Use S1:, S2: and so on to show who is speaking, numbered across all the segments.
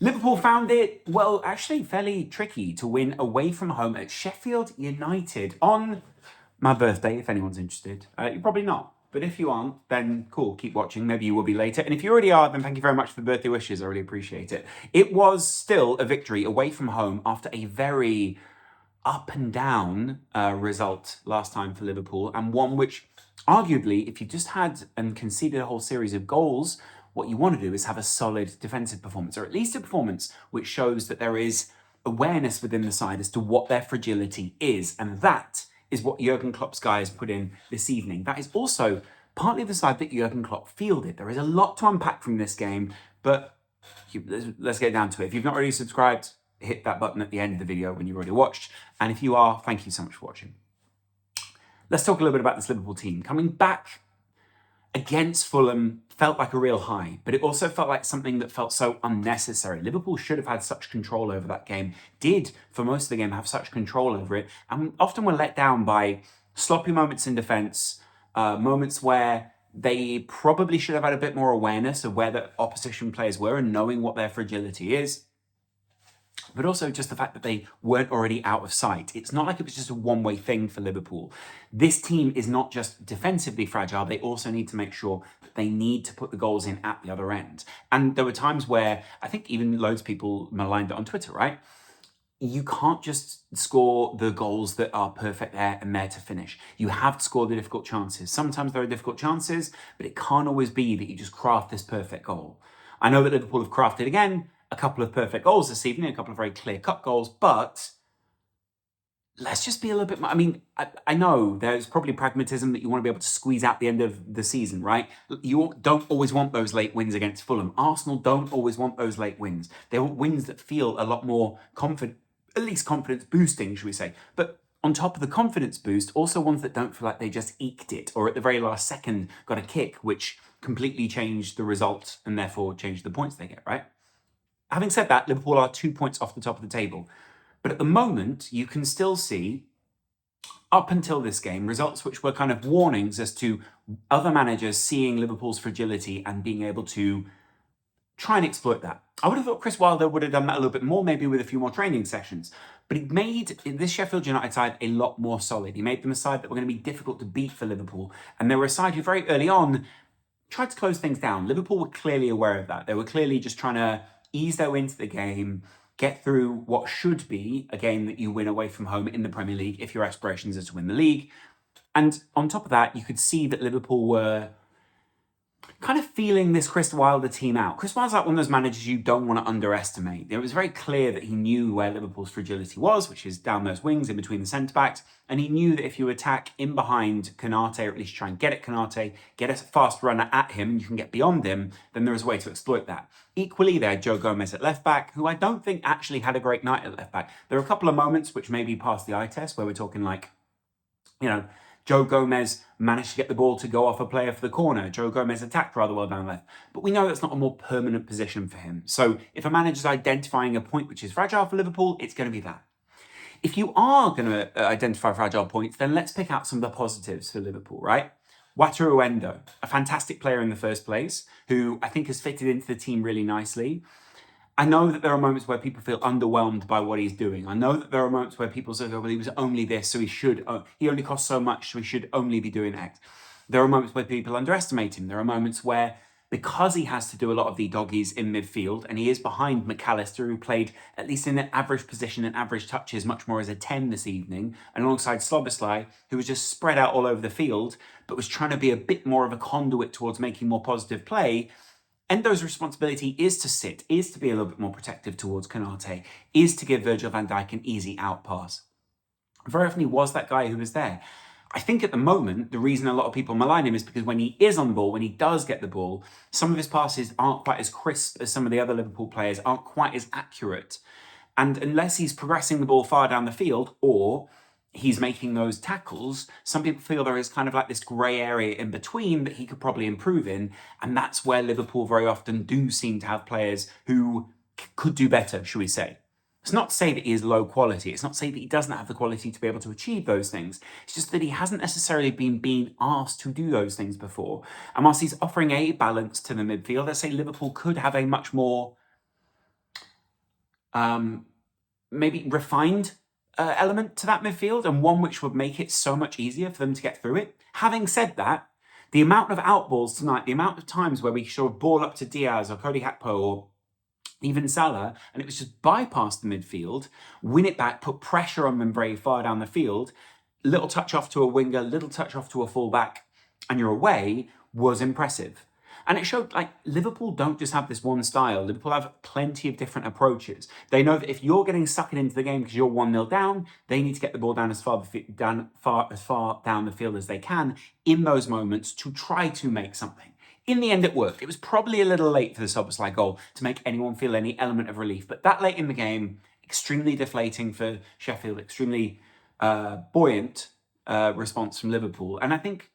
S1: Liverpool found it, well, actually fairly tricky to win away from home at Sheffield United on my birthday, if anyone's interested. You're probably not. But if you aren't, then cool, keep watching. Maybe you will be later. And if you already are, then thank you very much for the birthday wishes. I really appreciate it. It was still a victory away from home after a very up and down result last time for Liverpool, and one which arguably, if you just had and conceded a whole series of goals, what you want to do is have a solid defensive performance, or at least a performance which shows that there is awareness within the side as to what their fragility is. And that is what Jurgen Klopp's guys put in this evening. That is also partly the side that Jurgen Klopp fielded. There is a lot to unpack from this game, but let's get down to it. If you've not already subscribed, hit that button at the end of the video when you've already watched. And if you are, thank you so much for watching. Let's talk a little bit about this Liverpool team. Coming back against Fulham felt like a real high, but it also felt like something that felt so unnecessary. Liverpool should have had such control over that game, did for most of the game have such control over it, and often were let down by sloppy moments in defence, moments where they probably should have had a bit more awareness of where the opposition players were and knowing what their fragility is. But also just the fact that they weren't already out of sight. It's not like it was just a one-way thing for Liverpool. This team is not just defensively fragile, they also need to make sure that they need to put the goals in at the other end. And there were times where, I think even loads of people maligned it on Twitter, right? You can't just score the goals that are perfect there and there to finish. You have to score the difficult chances. Sometimes there are difficult chances, but it can't always be that you just craft this perfect goal. I know that Liverpool have crafted, again, a couple of perfect goals this evening, a couple of very clear-cut goals, but let's just be a little bit more. I mean, I know there's probably pragmatism that you want to be able to squeeze out the end of the season, right? You don't always want those late wins against Fulham. Arsenal don't always want those late wins. They want wins that feel a lot more confident, at least confidence boosting, should we say. But on top of the confidence boost, also ones that don't feel like they just eked it or at the very last second got a kick, which completely changed the result and therefore changed the points they get, right? Having said that, Liverpool are 2 points off the top of the table. But at the moment, you can still see, up until this game, results which were kind of warnings as to other managers seeing Liverpool's fragility and being able to try and exploit that. I would have thought Chris Wilder would have done that a little bit more, maybe with a few more training sessions. But he made this Sheffield United side a lot more solid. He made them a side that were going to be difficult to beat for Liverpool. And they were a side who very early on tried to close things down. Liverpool were clearly aware of that. They were clearly just trying to ease their way into the game, get through what should be a game that you win away from home in the Premier League if your aspirations are to win the league. And on top of that, you could see that Liverpool were kind of feeling this Chris Wilder team out. Chris Wilder's like one of those managers you don't want to underestimate. It was very clear that he knew where Liverpool's fragility was, which is down those wings in between the centre-backs. And he knew that if you attack in behind Konate, or at least try and get at Konate, get a fast runner at him, and you can get beyond him, then there is a way to exploit that. Equally, they had Joe Gomez at left-back, who I don't think actually had a great night at left-back. There are a couple of moments which maybe passed the eye test, where we're talking like, you know, Joe Gomez managed to get the ball to go off a player for the corner. Joe Gomez attacked rather well down left. But we know that's not a more permanent position for him. So if a manager's identifying a point which is fragile for Liverpool, it's going to be that. If you are going to identify fragile points, then let's pick out some of the positives for Liverpool, right? Wataru Endo, a fantastic player in the first place, who I think has fitted into the team really nicely. I know that there are moments where people feel underwhelmed by what he's doing. I know that there are moments where people say, oh, well, he was only this, so he only cost so much, so he should only be doing X. There are moments where people underestimate him. There are moments where, because he has to do a lot of the doggies in midfield, and he is behind McAllister, who played, at least in an average position and average touches, much more as a 10 this evening, and alongside Sloboslai, who was just spread out all over the field, but was trying to be a bit more of a conduit towards making more positive play. Endo's responsibility is to sit, is to be a little bit more protective towards Konate, is to give Virgil van Dijk an easy out pass. Very often he was that guy who was there. I think at the moment, the reason a lot of people malign him is because when he is on the ball, when he does get the ball, some of his passes aren't quite as crisp as some of the other Liverpool players, aren't quite as accurate. And unless he's progressing the ball far down the field, or he's making those tackles, some people feel there is kind of like this grey area in between that he could probably improve in. And that's where Liverpool very often do seem to have players who could do better, should we say. It's not to say that he is low quality. It's not to say that he doesn't have the quality to be able to achieve those things. It's just that he hasn't necessarily been asked to do those things before. And whilst he's offering a balance to the midfield, I say Liverpool could have a much more maybe refined element to that midfield, and one which would make it so much easier for them to get through it. Having said that, the amount of outballs tonight, the amount of times where we sort of ball up to Diaz or Cody Gakpo or even Salah, and it was just bypass the midfield, win it back, put pressure on them very far down the field, little touch off to a winger, little touch off to a fullback, and you're away, was impressive. And it showed, like, Liverpool don't just have this one style. Liverpool have plenty of different approaches. They know that if you're getting sucked into the game because you're 1-0 down, they need to get the ball down as far down the field as they can in those moments to try to make something. In the end, it worked. It was probably a little late for the Szoboszlai goal to make anyone feel any element of relief. But that late in the game, extremely deflating for Sheffield, extremely buoyant response from Liverpool. And I think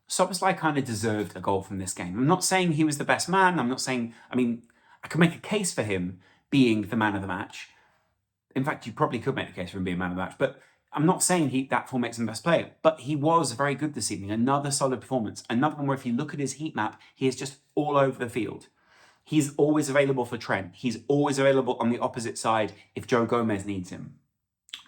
S1: Szoboszlai kind of deserved a goal from this game. I'm not saying he was the best man. I could make a case for him being the man of the match. In fact, you probably could make a case for him being man of the match. But I'm not saying that full makes him the best player, but he was very good this evening. Another solid performance. Another one where if you look at his heat map, he is just all over the field. He's always available for Trent. He's always available on the opposite side if Joe Gomez needs him.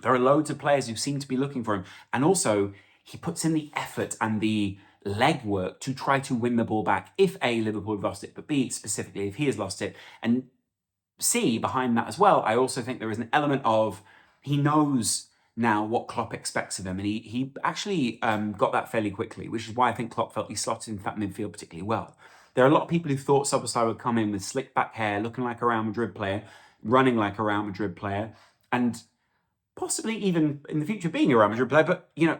S1: There are loads of players who seem to be looking for him. And also, he puts in the effort and the legwork to try to win the ball back if A, Liverpool have lost it, but B, specifically if he has lost it. And C, behind that as well, I also think there is an element of he knows now what Klopp expects of him, and he actually got that fairly quickly, which is why I think Klopp felt he slotted into that midfield particularly well. There are a lot of people who thought Szoboszlai would come in with slick back hair, looking like a Real Madrid player, running like a Real Madrid player, and possibly even in the future being a Real Madrid player. But, you know,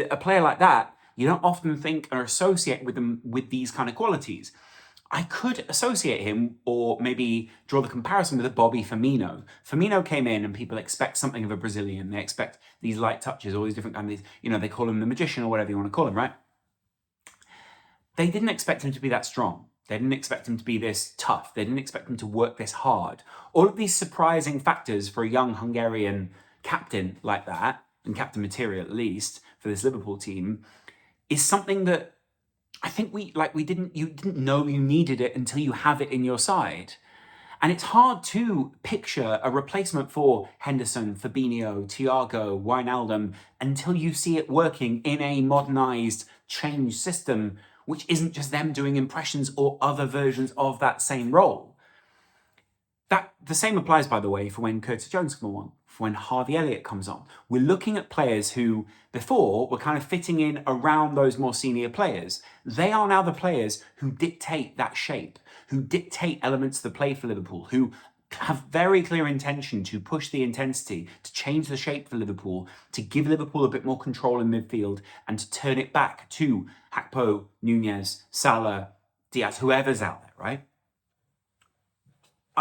S1: a player like that, you don't often think or associate with them with these kind of qualities. I could associate him or maybe draw the comparison with a Bobby Firmino. Firmino came in and people expect something of a Brazilian. They expect these light touches, all these different kinds of these, you know, they call him the magician or whatever you want to call him, right? They didn't expect him to be that strong. They didn't expect him to be this tough. They didn't expect him to work this hard. All of these surprising factors for a young Hungarian captain like that, and captain material at least, for this Liverpool team, is something that I think you didn't know you needed it until you have it in your side. And it's hard to picture a replacement for Henderson, Fabinho, Thiago, Wijnaldum until you see it working in a modernised, changed system, which isn't just them doing impressions or other versions of that same role. The same applies, by the way, for when Curtis Jones comes on, for when Harvey Elliott comes on. We're looking at players who, before, were kind of fitting in around those more senior players. They are now the players who dictate that shape, who dictate elements of the play for Liverpool, who have very clear intention to push the intensity, to change the shape for Liverpool, to give Liverpool a bit more control in midfield, and to turn it back to Gakpo, Nunez, Salah, Diaz, whoever's out there, right?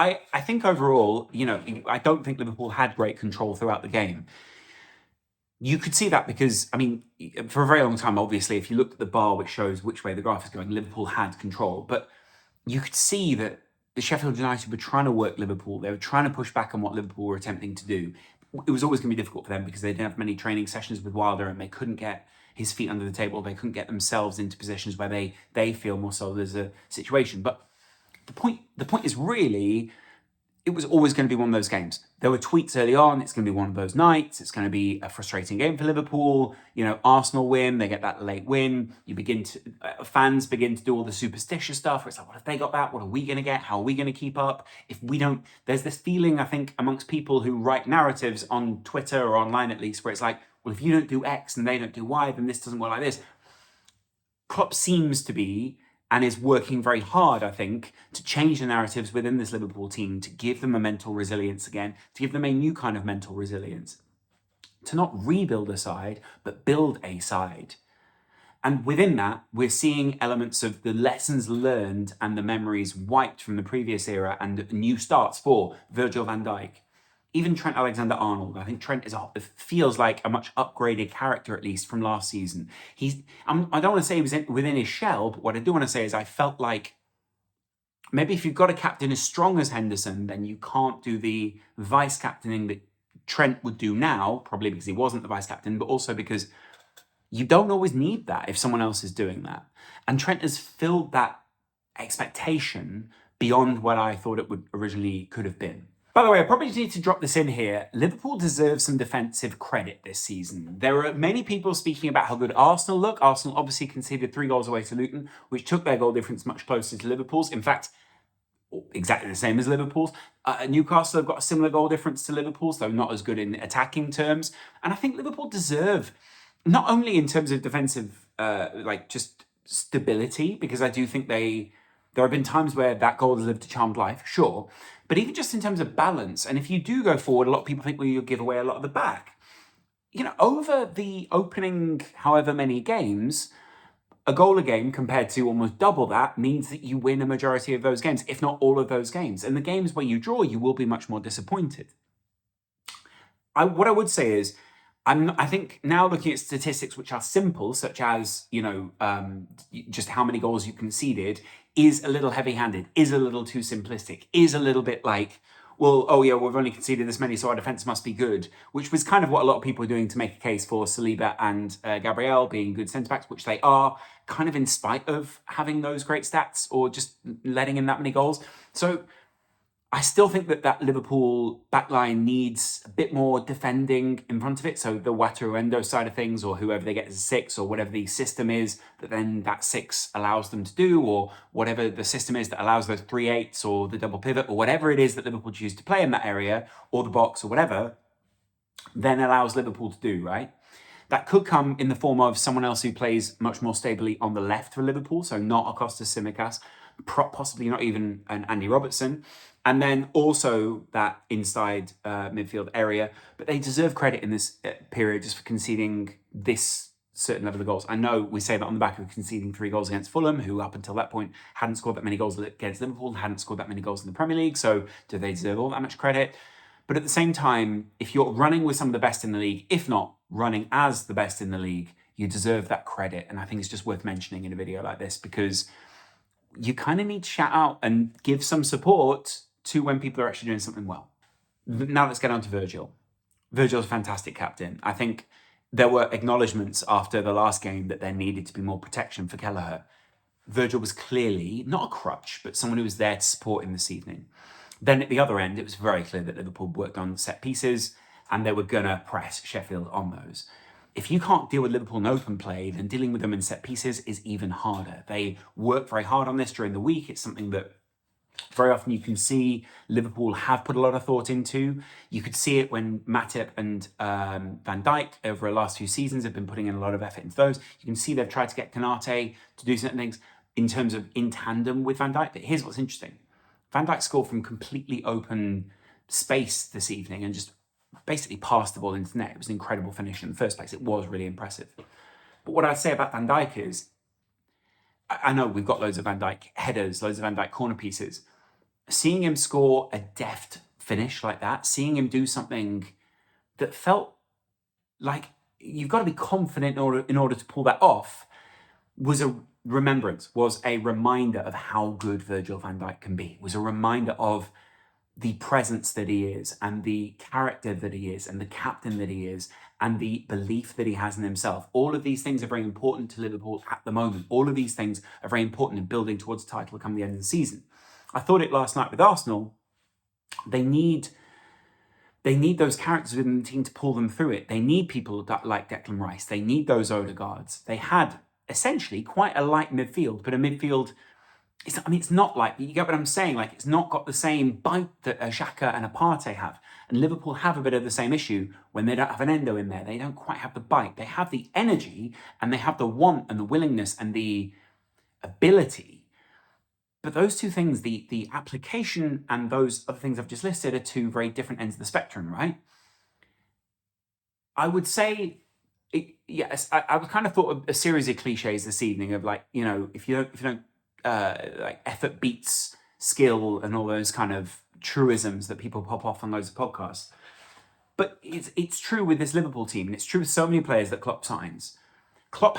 S1: I think overall, you know, I don't think Liverpool had great control throughout the game. You could see that because, I mean, for a very long time, obviously, if you looked at the bar which shows which way the graph is going, Liverpool had control. But you could see that the Sheffield United were trying to work Liverpool. They were trying to push back on what Liverpool were attempting to do. It was always going to be difficult for them because they didn't have many training sessions with Wilder and they couldn't get his feet under the table. They couldn't get themselves into positions where they feel more so there's a situation. But the point is really, it was always going to be one of those games. There were tweets early on, it's going to be one of those nights, it's going to be a frustrating game for Liverpool. You know, Arsenal win, they get that late win. Fans begin to do all the superstitious stuff where it's like, what if they got that? What are we going to get? How are we going to keep up? If we don't, there's this feeling, I think, amongst people who write narratives on Twitter or online at least, where it's like, well, if you don't do X and they don't do Y, then this doesn't work like this. Klopp seems to be and is working very hard, I think, to change the narratives within this Liverpool team, to give them a mental resilience again, to give them a new kind of mental resilience, to not rebuild a side, but build a side. And within that, we're seeing elements of the lessons learned and the memories wiped from the previous era and new starts for Virgil van Dijk. Even Trent Alexander-Arnold. I think Trent feels like a much upgraded character, at least from last season. I don't want to say he was within his shell, but what I do want to say is I felt like maybe if you've got a captain as strong as Henderson, then you can't do the vice captaining that Trent would do now, probably because he wasn't the vice captain, but also because you don't always need that if someone else is doing that. And Trent has filled that expectation beyond what I thought it would originally could have been. By the way, I probably just need to drop this in here. Liverpool deserves some defensive credit this season. There are many people speaking about how good Arsenal look. Arsenal obviously conceded 3 goals away to Luton, which took their goal difference much closer to Liverpool's. In fact, exactly the same as Liverpool's. Newcastle have got a similar goal difference to Liverpool's, though not as good in attacking terms. And I think Liverpool deserve, not only in terms of defensive, just stability, because I do think there have been times where that goal has lived a charmed life, sure, but even just in terms of balance. And if you do go forward, a lot of people think, well, you'll give away a lot of the back. Over the opening however many games, a goal a game compared to almost double that means that you win a majority of those games, if not all of those games. And the games where you draw, you will be much more disappointed. What I would say is, I think now looking at statistics which are simple, such as just how many goals you conceded, is a little heavy-handed, is a little too simplistic, is a little bit like, well, oh yeah, we've only conceded this many, so our defense must be good, which was kind of what a lot of people were doing to make a case for Saliba and Gabriel being good centre-backs, which they are, kind of in spite of having those great stats or just letting in that many goals. So I still think that Liverpool backline needs a bit more defending in front of it. So the Wataruendo side of things, or whoever they get as a 6, or whatever the system is that then that 6 allows them to do, or whatever the system is that allows those 3/8s or the double pivot, or whatever it is that Liverpool choose to play in that area, or the box or whatever, then allows Liverpool to do, right? That could come in the form of someone else who plays much more stably on the left for Liverpool, so not a Costas Tsimikas, possibly not even an Andy Robertson, and then also that inside midfield area. But they deserve credit in this period just for conceding this certain level of goals. I know we say that on the back of conceding 3 goals against Fulham, who up until that point hadn't scored that many goals against Liverpool, hadn't scored that many goals in the Premier League, so do they deserve all that much credit? But at the same time, if you're running with some of the best in the league, if not running as the best in the league, you deserve that credit. And I think it's just worth mentioning in a video like this, because you kind of need to shout out and give some support to when people are actually doing something well. Now let's get on to Virgil. Virgil's a fantastic captain. I think there were acknowledgements after the last game that there needed to be more protection for Kelleher. Virgil was clearly not a crutch, but someone who was there to support him this evening. Then at the other end, it was very clear that Liverpool worked on set pieces and they were going to press Sheffield on those. If you can't deal with Liverpool in open play, then dealing with them in set pieces is even harder. They work very hard on this during the week. It's something that very often you can see Liverpool have put a lot of thought into. You could see it when Matip and Van Dijk over the last few seasons have been putting in a lot of effort into those. You can see they've tried to get Konate to do certain things in terms of in tandem with Van Dijk. But here's what's interesting. Van Dijk scored from completely open space this evening and just basically passed the ball into the net. It was an incredible finish in the first place. It was really impressive. But what I'd say about Van Dijk is, I know we've got loads of Van Dijk headers, loads of Van Dijk corner pieces. Seeing him score a deft finish like that, seeing him do something that felt like you've got to be confident in order to pull that off, was a remembrance, was a reminder of how good Virgil van Dijk can be. It was a reminder of the presence that he is, and the character that he is, and the captain that he is, and the belief that he has in himself. All of these things are very important to Liverpool at the moment. All of these things are very important in building towards the title come the end of the season. I thought it last night with Arsenal. They need those characters within the team to pull them through it. They need people like Declan Rice. They need those Odegaards. They had essentially quite a light midfield, but a midfield, it's not like, you get what I'm saying? Like, it's not got the same bite that Xhaka and Partey have. And Liverpool have a bit of the same issue when they don't have an Endo in there. They don't quite have the bite. They have the energy, and they have the want and the willingness and the ability. But those two things, the application and those other things I've just listed, are two very different ends of the spectrum, right? I would say, yes, I was kind of thought of a series of cliches this evening of, like, if you don't like, effort beats skill and all those kind of truisms that people pop off on loads of podcasts. But it's true with this Liverpool team, and it's true with so many players that Klopp signs. Klopp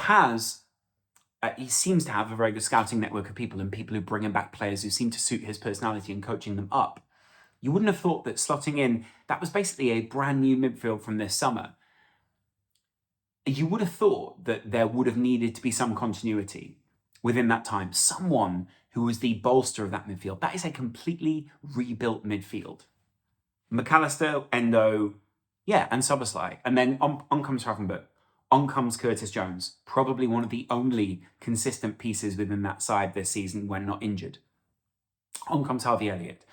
S1: he seems to have a very good scouting network of people, and people who bring him back players who seem to suit his personality and coaching them up. You wouldn't have thought that slotting in, that was basically a brand new midfield from this summer. You would have thought that there would have needed to be some continuity within that time. Someone who was the bolster of that midfield. That is a completely rebuilt midfield. McAllister, Endo, yeah, and Soboslai. And then on comes Hravenberg. On comes Curtis Jones, probably one of the only consistent pieces within that side this season when not injured. On comes Harvey Elliott.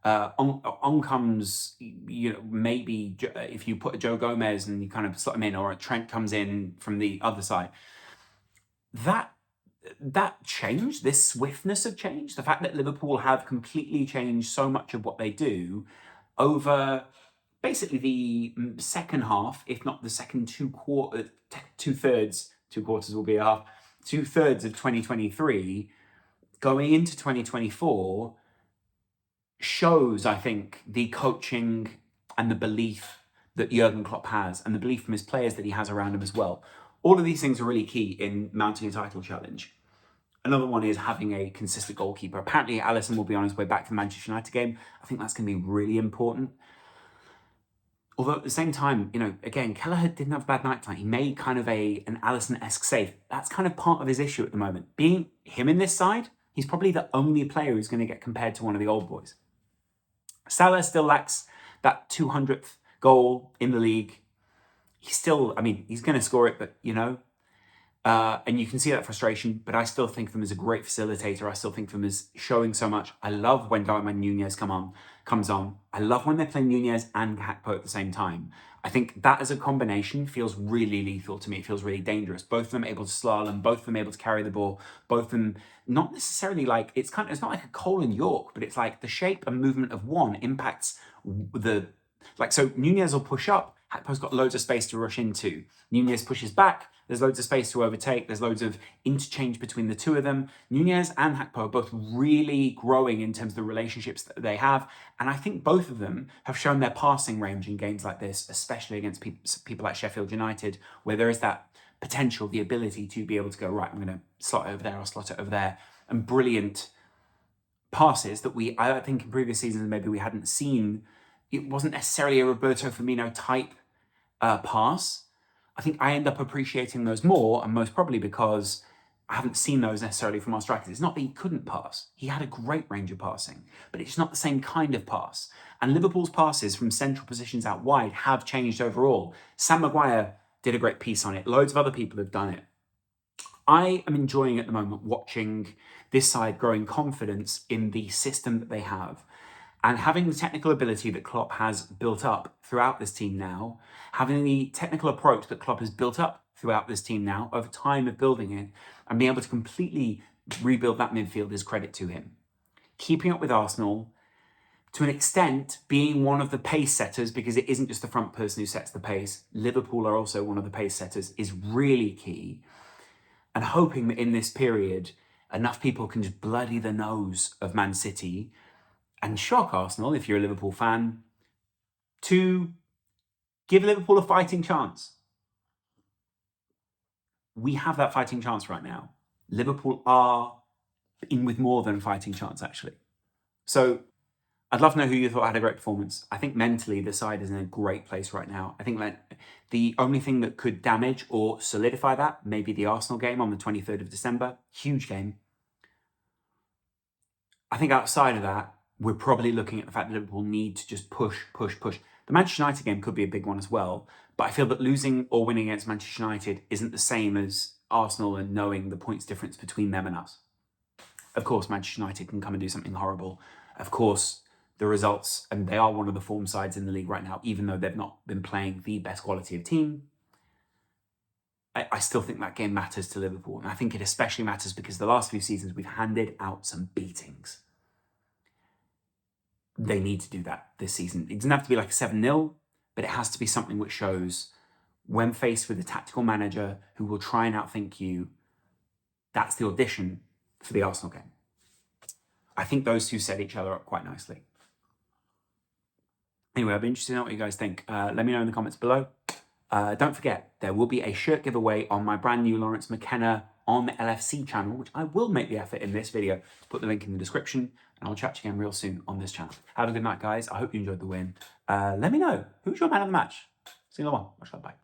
S1: On comes, maybe if you put a Joe Gomez and you kind of slot him in, or a Trent comes in from the other side. That change, this swiftness of change, the fact that Liverpool have completely changed so much of what they do over basically the second half, if not the second two quarters will be a half, 2/3 of 2023, going into 2024, shows, I think, the coaching and the belief that Jurgen Klopp has, and the belief from his players that he has around him as well. All of these things are really key in mounting a title challenge. Another one is having a consistent goalkeeper. Apparently, Alisson will be on his way back to the Manchester United game. I think that's going to be really important. Although at the same time, again, Kelleher didn't have a bad night tonight. He made kind of an Alisson-esque save. That's kind of part of his issue at the moment. Being him in this side, he's probably the only player who's going to get compared to one of the old boys. Salah still lacks that 200th goal in the league. He's still, he's going to score it, but, and you can see that frustration, but I still think of him as a great facilitator. I still think of him as showing so much. I love when Darwin Nunez comes on. I love when they're playing Nunez and Gakpo at the same time. I think that as a combination feels really lethal to me. It feels really dangerous. Both of them able to slalom, both of them able to carry the ball, both of them not necessarily like, it's not like a Cole and York, but it's like the shape and movement of one impacts so Nunez will push up, Gakpo's got loads of space to rush into. Nunez pushes back, there's loads of space to overtake, there's loads of interchange between the two of them. Nunez and Gakpo are both really growing in terms of the relationships that they have, and I think both of them have shown their passing range in games like this, especially against people like Sheffield United, where there is that potential, the ability to be able to go, right, I'm going to slot it over there, I'll slot it over there, and brilliant passes that I think in previous seasons maybe we hadn't seen. It wasn't necessarily a Roberto Firmino type pass. I think I end up appreciating those more, and most probably because I haven't seen those necessarily from our strikers. It's not that he couldn't pass. He had a great range of passing, but it's not the same kind of pass. And Liverpool's passes from central positions out wide have changed overall. Sam Maguire did a great piece on it. Loads of other people have done it. I am enjoying at the moment watching this side growing confidence in the system that they have, and having the technical ability that Klopp has built up throughout this team now, having the technical approach that Klopp has built up throughout this team now over time of building it, and being able to completely rebuild that midfield is credit to him. Keeping up with Arsenal, to an extent, being one of the pace setters, because it isn't just the front person who sets the pace. Liverpool are also one of the pace setters, is really key. And hoping that in this period, enough people can just bloody the nose of Man City and shock Arsenal, if you're a Liverpool fan, to give Liverpool a fighting chance. We have that fighting chance right now. Liverpool are in with more than a fighting chance, actually. So I'd love to know who you thought had a great performance. I think mentally the side is in a great place right now. I think that the only thing that could damage or solidify that, maybe the Arsenal game on the 23rd of December. Huge game. I think outside of that, we're probably looking at the fact that Liverpool need to just push. The Manchester United game could be a big one as well, but I feel that losing or winning against Manchester United isn't the same as Arsenal and knowing the points difference between them and us. Of course, Manchester United can come and do something horrible. Of course, the results, and they are one of the form sides in the league right now, even though they've not been playing the best quality of team. I still think that game matters to Liverpool, and I think it especially matters because the last few seasons we've handed out some beatings. They need to do that this season. It doesn't have to be like a 7-0, but it has to be something which shows when faced with a tactical manager who will try and outthink you, that's the audition for the Arsenal game. I think those two set each other up quite nicely. Anyway, I'd be interested to know what you guys think. Let me know in the comments below. Don't forget, there will be a shirt giveaway on my brand new Laurence McKenna on the LFC channel, which I will make the effort in this video to put the link in the description, and I'll chat to you again real soon on this channel. Have a good night, guys. I hope you enjoyed the win. Let me know, who's your man of the match? See you in the one. Watch that, bye.